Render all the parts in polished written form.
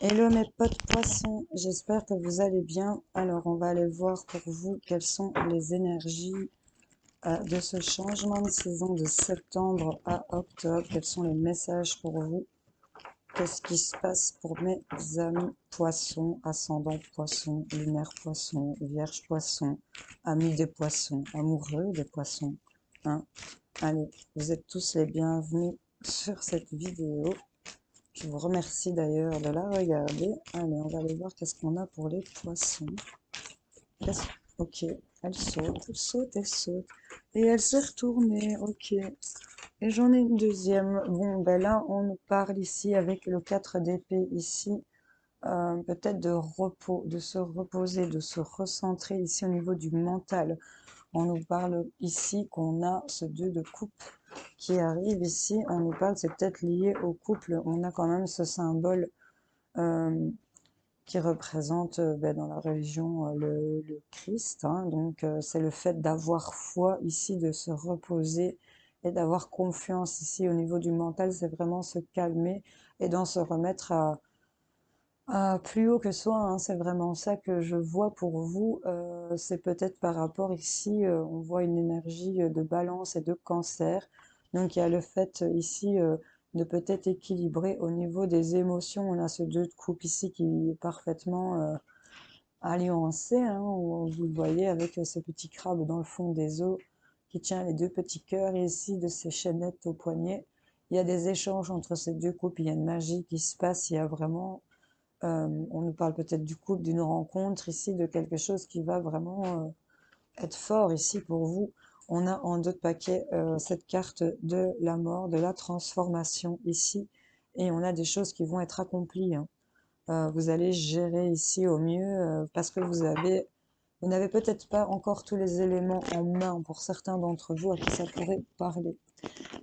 Hello mes potes poissons, j'espère que vous allez bien. Alors on va aller voir pour vous quelles sont les énergies de ce changement de saison de septembre à octobre. Quels sont les messages pour vous? Qu'est-ce qui se passe pour mes amis poissons, ascendant poissons, lunaire poissons, vierge poissons, amis des poissons, amoureux des poissons, hein? Allez, vous êtes tous les bienvenus sur cette vidéo. Je vous remercie d'ailleurs de la regarder. Allez, on va aller voir qu'est-ce qu'on a pour les poissons. Ok, elle saute, elle saute, elle saute. Et elle s'est retournée, ok. Et j'en ai une deuxième. Bon, ben là, on nous parle ici avec le 4 d'épée ici. Peut-être de repos, de se reposer, de se recentrer ici au niveau du mental. On nous parle ici qu'on a ce 2 de coupe qui arrive ici. On nous parle, c'est peut-être lié au couple. On a quand même ce symbole euh, qui représente ben, dans la religion le Christ. Hein. Donc c'est le fait d'avoir foi ici, de se reposer et d'avoir confiance ici au niveau du mental. C'est vraiment se calmer et d'en se remettre à plus haut que soi. Hein. C'est vraiment ça que je vois pour vous. C'est peut-être par rapport ici, on voit une énergie de balance et de cancer. Donc il y a le fait ici de peut-être équilibrer au niveau des émotions. On a ce 2 de coupe ici qui est parfaitement alliancé. Hein, vous le voyez avec ce petit crabe dans le fond des eaux qui tient les 2 petits cœurs ici de ces chaînettes au poignet. Il y a des échanges entre ces 2 coupes. Il y a une magie qui se passe. Il y a vraiment on nous parle peut-être du couple, d'une rencontre ici, de quelque chose qui va vraiment être fort ici pour vous. On a en 2 de paquets cette carte de la mort, de la transformation ici, et on a des choses qui vont être accomplies. Hein. Vous allez gérer ici au mieux parce que vous n'avez peut-être pas encore tous les éléments en main pour certains d'entre vous à qui ça pourrait parler.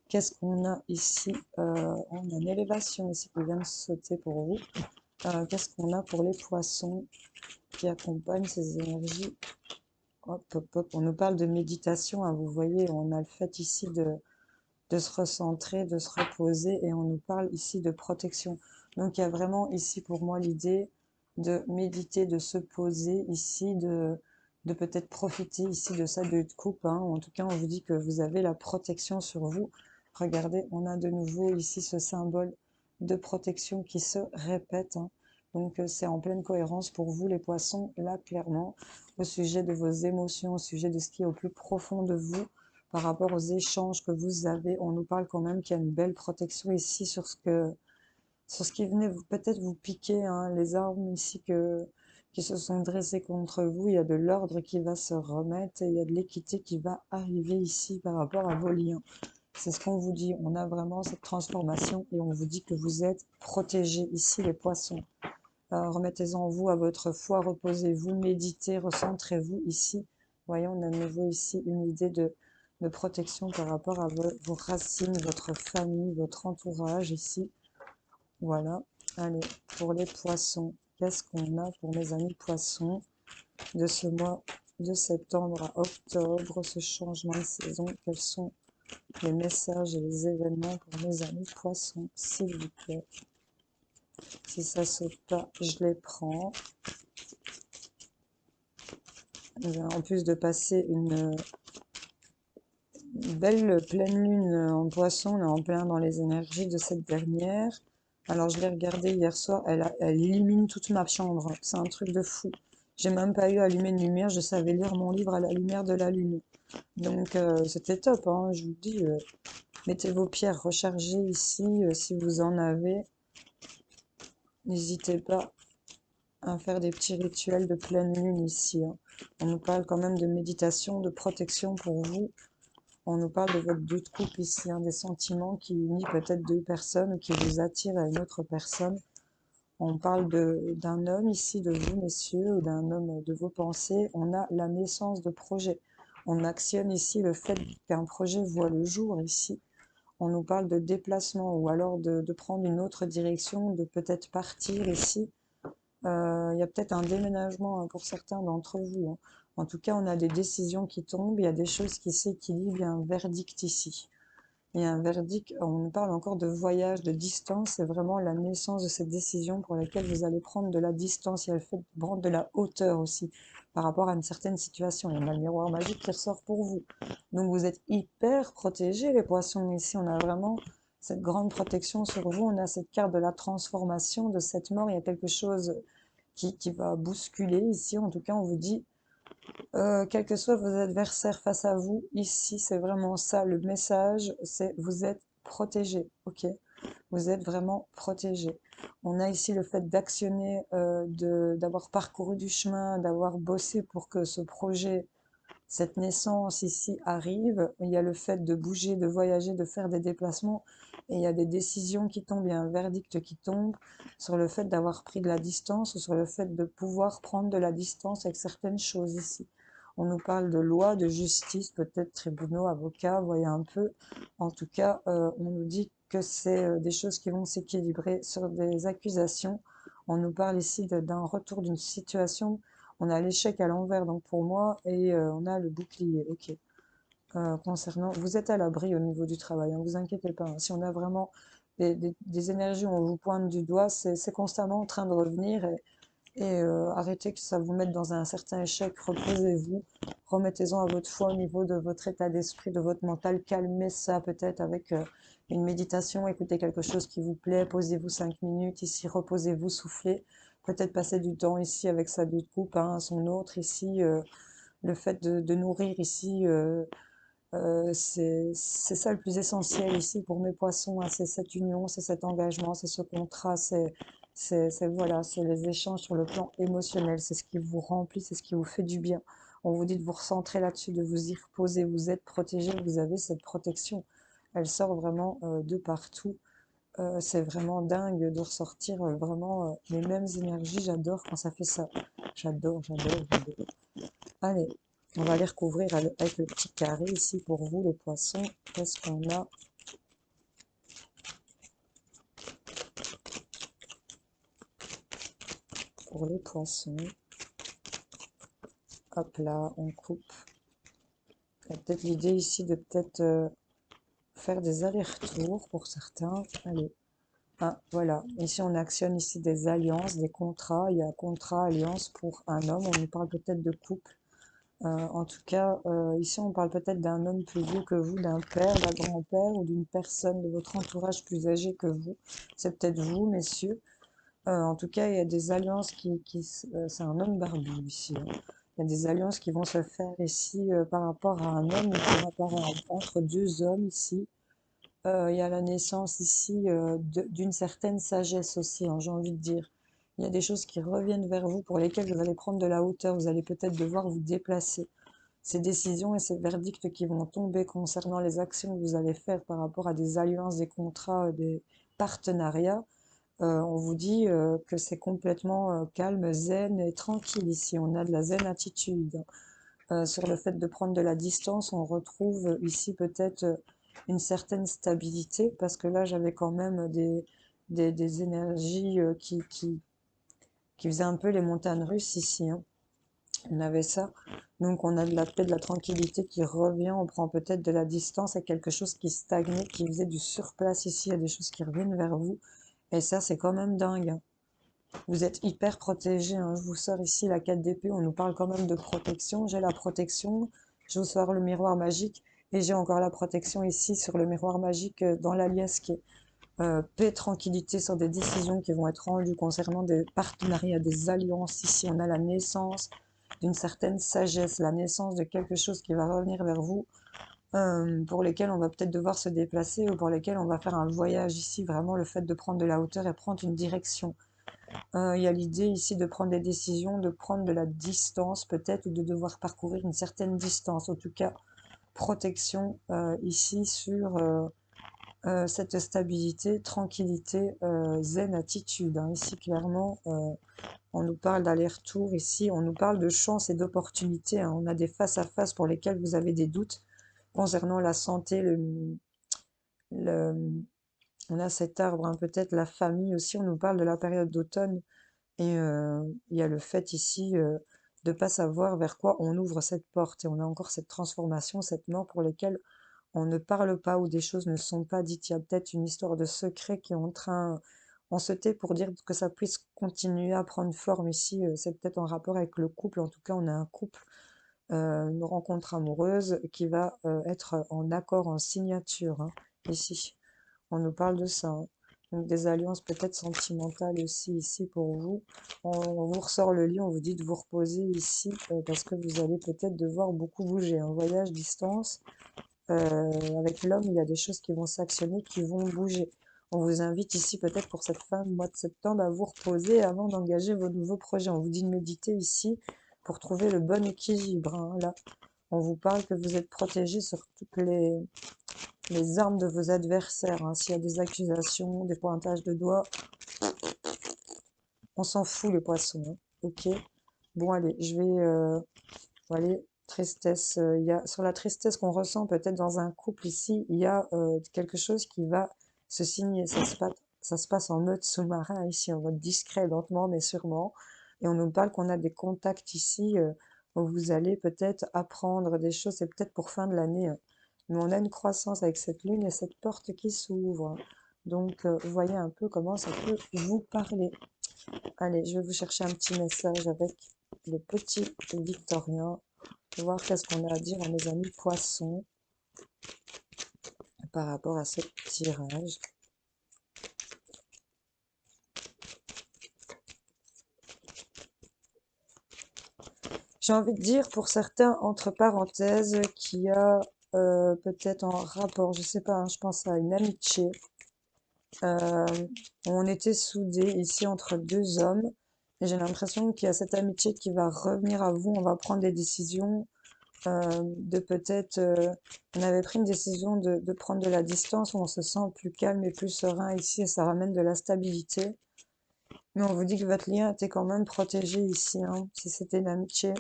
Qu'est-ce qu'on a ici? On a une élévation ici qui vient de sauter pour vous. Qu'est-ce qu'on a pour les poissons qui accompagnent ces énergies? Hop, hop, hop. On nous parle de méditation. Hein, vous voyez, on a le fait ici de se recentrer, de se reposer, et on nous parle ici de protection. Donc il y a vraiment ici pour moi l'idée de méditer, de se poser ici, de peut-être profiter ici de ça de coupe. Hein. En tout cas, on vous dit que vous avez la protection sur vous. Regardez, on a de nouveau ici ce symbole de protection qui se répète. Hein. Donc c'est en pleine cohérence pour vous les poissons, là clairement, au sujet de vos émotions, au sujet de ce qui est au plus profond de vous, par rapport aux échanges que vous avez. On nous parle quand même qu'il y a une belle protection ici sur ce qui venait peut-être vous piquer, hein, les armes ici qui se sont dressées contre vous. Il y a de l'ordre qui va se remettre et il y a de l'équité qui va arriver ici par rapport à vos liens. C'est ce qu'on vous dit. On a vraiment cette transformation et on vous dit que vous êtes protégés ici, les poissons. Remettez-en vous à votre foi, reposez-vous, méditez, recentrez-vous ici. Voyons, on a de nouveau ici une idée de protection par rapport à vos racines, votre famille, votre entourage ici. Voilà. Allez, pour les poissons, qu'est-ce qu'on a pour mes amis poissons de ce mois de septembre à octobre, ce changement de saison? Quels sont les messages et les événements pour mes amis poissons, s'il vous plaît? Si ça saute pas, je les prends. En plus de passer une belle pleine lune en poisson, on est en plein dans les énergies de cette dernière. Alors je l'ai regardée hier soir, elle illumine toute ma chambre, c'est un truc de fou. J'ai même pas eu à allumer une lumière, je savais lire mon livre à la lumière de la lune. Donc c'était top, hein, je vous dis, mettez vos pierres rechargées ici, si vous en avez. N'hésitez pas à faire des petits rituels de pleine lune ici. Hein. On nous parle quand même de méditation, de protection pour vous. On nous parle de votre 2 de couple ici, hein, des sentiments qui unissent peut-être 2 personnes ou qui vous attirent à une autre personne. On parle d'un homme ici, de vous, messieurs, ou d'un homme de vos pensées. On a la naissance de projets. On actionne ici le fait qu'un projet voit le jour ici. On nous parle de déplacement ou alors de prendre une autre direction, de peut-être partir ici. Il y a peut-être un déménagement hein, pour certains d'entre vous. Hein. En tout cas, on a des décisions qui tombent, il y a des choses qui s'équilibrent, il y a un verdict ici. Il y a un verdict, on nous parle encore de voyage, de distance, c'est vraiment la naissance de cette décision pour laquelle vous allez prendre de la distance. Il y a le fait de prendre de la hauteur aussi par rapport à une certaine situation. Il y a le miroir magique qui ressort pour vous. Donc vous êtes hyper protégés, les poissons. Ici, on a vraiment cette grande protection sur vous. On a cette carte de la transformation, de cette mort. Il y a quelque chose qui va bousculer ici. En tout cas, on vous dit quels que soient vos adversaires face à vous, ici, c'est vraiment ça, le message, c'est vous êtes protégé, ok? Vous êtes vraiment protégé. On a ici le fait d'actionner, d'avoir parcouru du chemin, d'avoir bossé pour que ce projet, cette naissance ici arrive. Il y a le fait de bouger, de voyager, de faire des déplacements, et il y a des décisions qui tombent, il y a un verdict qui tombe sur le fait d'avoir pris de la distance, ou sur le fait de pouvoir prendre de la distance avec certaines choses ici. On nous parle de loi, de justice, peut-être tribunaux, avocats, voyez un peu. En tout cas, on nous dit que c'est des choses qui vont s'équilibrer sur des accusations. On nous parle ici d'un retour d'une situation. On a l'échec à l'envers, donc pour moi, et on a le bouclier. Ok. Concernant, vous êtes à l'abri au niveau du travail, ne vous inquiétez pas, hein. Si on a vraiment des énergies où on vous pointe du doigt, c'est constamment en train de revenir, et arrêtez que ça vous mette dans un certain échec. Reposez-vous, remettez-en à votre foi au niveau de votre état d'esprit, de votre mental. Calmez ça peut-être avec une méditation, écoutez quelque chose qui vous plaît, posez-vous 5 minutes ici, reposez-vous, soufflez. Peut-être passer du temps ici avec sa deux de coupe, hein, son autre ici. Le fait de nourrir ici, c'est ça le plus essentiel ici pour mes poissons, hein, c'est cette union, c'est cet engagement, c'est ce contrat, voilà, c'est les échanges sur le plan émotionnel, c'est ce qui vous remplit, c'est ce qui vous fait du bien. On vous dit de vous recentrer là-dessus, de vous y reposer, vous êtes protégé, vous avez cette protection. Elle sort vraiment de partout. C'est vraiment dingue de ressortir vraiment les mêmes énergies. J'adore quand ça fait ça. J'adore, j'adore, j'adore. Allez, on va les recouvrir avec le petit carré ici pour vous, les poissons. Qu'est-ce qu'on a pour les poissons? Hop là, on coupe. Il y a peut-être l'idée ici de peut-être faire des allers-retours pour certains. Allez. Ah, voilà. Ici, on actionne ici des alliances, des contrats. Il y a contrat, alliance pour un homme. On nous parle peut-être de couple. En tout cas, ici, on parle peut-être d'un homme plus vieux que vous, d'un père, d'un grand-père ou d'une personne de votre entourage plus âgée que vous. C'est peut-être vous, messieurs. En tout cas, il y a des alliances c'est un homme barbu ici, hein. Il y a des alliances qui vont se faire ici par rapport à un homme, ou par rapport entre deux hommes ici. Il y a la naissance ici d'une certaine sagesse aussi, hein, j'ai envie de dire. Il y a des choses qui reviennent vers vous pour lesquelles vous allez prendre de la hauteur, vous allez peut-être devoir vous déplacer. Ces décisions et ces verdicts qui vont tomber concernant les actions que vous allez faire par rapport à des alliances, des contrats, des partenariats, on vous dit que c'est complètement calme, zen et tranquille ici. On a de la zen attitude. Sur le fait de prendre de la distance, on retrouve ici peut-être une certaine stabilité, parce que là, j'avais quand même des énergies qui faisaient un peu les montagnes russes ici, hein. On avait ça. Donc, on a de la paix, de la tranquillité qui revient. On prend peut-être de la distance à quelque chose qui stagnait, qui faisait du surplace ici. Il y a des choses qui reviennent vers vous. Et ça, c'est quand même dingue, hein. Vous êtes hyper protégé, hein. Je vous sors ici la 4 d'épée, on nous parle quand même de protection. J'ai la protection, je vous sors le miroir magique, et j'ai encore la protection ici sur le miroir magique dans la liesse qui est paix, tranquillité sur des décisions qui vont être rendues concernant des partenariats, des alliances. Ici, on a la naissance d'une certaine sagesse, la naissance de quelque chose qui va revenir vers vous, pour lesquels on va peut-être devoir se déplacer, ou pour lesquels on va faire un voyage ici, vraiment le fait de prendre de la hauteur et prendre une direction. Il y a l'idée ici de prendre des décisions, de prendre de la distance peut-être, ou de devoir parcourir une certaine distance. En tout cas, protection ici sur cette stabilité, tranquillité, zen attitude, hein. Ici, clairement, on nous parle d'aller-retour. Ici, on nous parle de chance et d'opportunité, hein. On a des face-à-face pour lesquels vous avez des doutes concernant la santé, le, on a cet arbre, hein, peut-être la famille aussi. On nous parle de la période d'automne. Et il y a le fait ici de ne pas savoir vers quoi on ouvre cette porte. Et on a encore cette transformation, cette mort pour lesquelles on ne parle pas ou des choses ne sont pas dites. Il y a peut-être une histoire de secret qui est en train, on se tait pour dire que ça puisse continuer à prendre forme ici. C'est peut-être en rapport avec le couple. En tout cas, on a un couple, une rencontre amoureuse qui va être en accord, en signature, hein, ici. On nous parle de ça, hein. Donc des alliances peut-être sentimentales aussi ici pour vous. On vous ressort le lit, on vous dit de vous reposer ici parce que vous allez peut-être devoir beaucoup bouger. Un voyage distance, avec l'homme, il y a des choses qui vont s'actionner, qui vont bouger. On vous invite ici peut-être pour cette fin de mois de septembre à vous reposer avant d'engager vos nouveaux projets. On vous dit de méditer ici pour trouver le bon équilibre, hein. Là, on vous parle que vous êtes protégé sur toutes les armes de vos adversaires, hein. S'il y a des accusations, des pointages de doigts, on s'en fout les poissons, hein. Ok. Bon allez, allez, tristesse. Il y a sur la tristesse qu'on ressent peut-être dans un couple ici, il y a quelque chose qui va se signer. Ça se passe en mode sous-marin ici, en mode discret, lentement mais sûrement. Et on nous parle qu'on a des contacts ici où vous allez peut-être apprendre des choses. C'est peut-être pour fin de l'année, hein. Mais on a une croissance avec cette lune et cette porte qui s'ouvre, hein. Donc, voyez un peu comment ça peut vous parler. Allez, je vais vous chercher un petit message avec le petit Victorien. Voir qu'est-ce qu'on a à dire à mes amis poissons par rapport à ce tirage. J'ai envie de dire pour certains, entre parenthèses, qu'il y a peut-être en rapport, je sais pas, hein, je pense à une amitié. Euh, on était soudés ici entre deux hommes et j'ai l'impression qu'il y a cette amitié qui va revenir à vous. On va prendre des décisions de peut-être, on avait pris une décision de prendre de la distance où on se sent plus calme et plus serein ici et ça ramène de la stabilité. Mais on vous dit que votre lien était quand même protégé ici, hein, si c'était une amitié.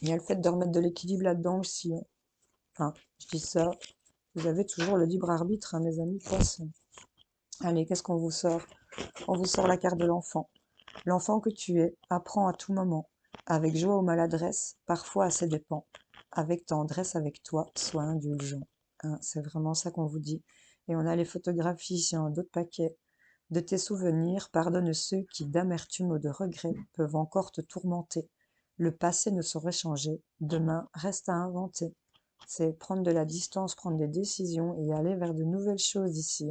Il y a le fait de remettre de l'équilibre là-dedans aussi, hein. Enfin, je dis ça, vous avez toujours le libre arbitre, hein, mes amis poissons. Allez, qu'est-ce qu'on vous sort? On vous sort la carte de l'enfant. L'enfant que tu es apprend à tout moment, avec joie ou maladresse, parfois à ses dépens. Avec tendresse avec toi, sois indulgent. Hein, c'est vraiment ça qu'on vous dit. Et on a les photographies ici en d'autres paquets. De tes souvenirs, pardonne ceux qui, d'amertume ou de regret, peuvent encore te tourmenter. Le passé ne saurait changer, demain reste à inventer. C'est prendre de la distance, prendre des décisions et aller vers de nouvelles choses ici.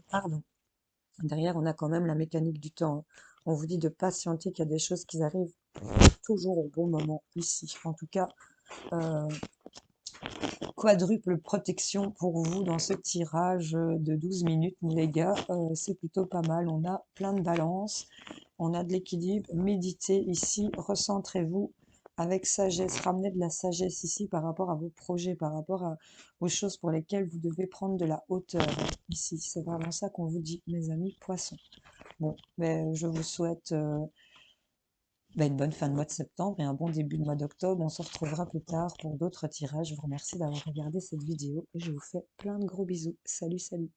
Pardon. Derrière, on a quand même la mécanique du temps. On vous dit de patienter, qu'il y a des choses qui arrivent toujours au bon moment ici. En tout cas, euh, quadruple protection pour vous dans ce tirage de 12 minutes, les gars. C'est plutôt pas mal. On a plein de balance, on a de l'équilibre. Méditez ici, recentrez-vous avec sagesse. Ramenez de la sagesse ici par rapport à vos projets, par rapport aux choses pour lesquelles vous devez prendre de la hauteur. Ici, c'est vraiment ça qu'on vous dit, mes amis poissons. Bon, mais je vous souhaite une bonne fin de mois de septembre et un bon début de mois d'octobre. On se retrouvera plus tard pour d'autres tirages. Je vous remercie d'avoir regardé cette vidéo et je vous fais plein de gros bisous. Salut, salut!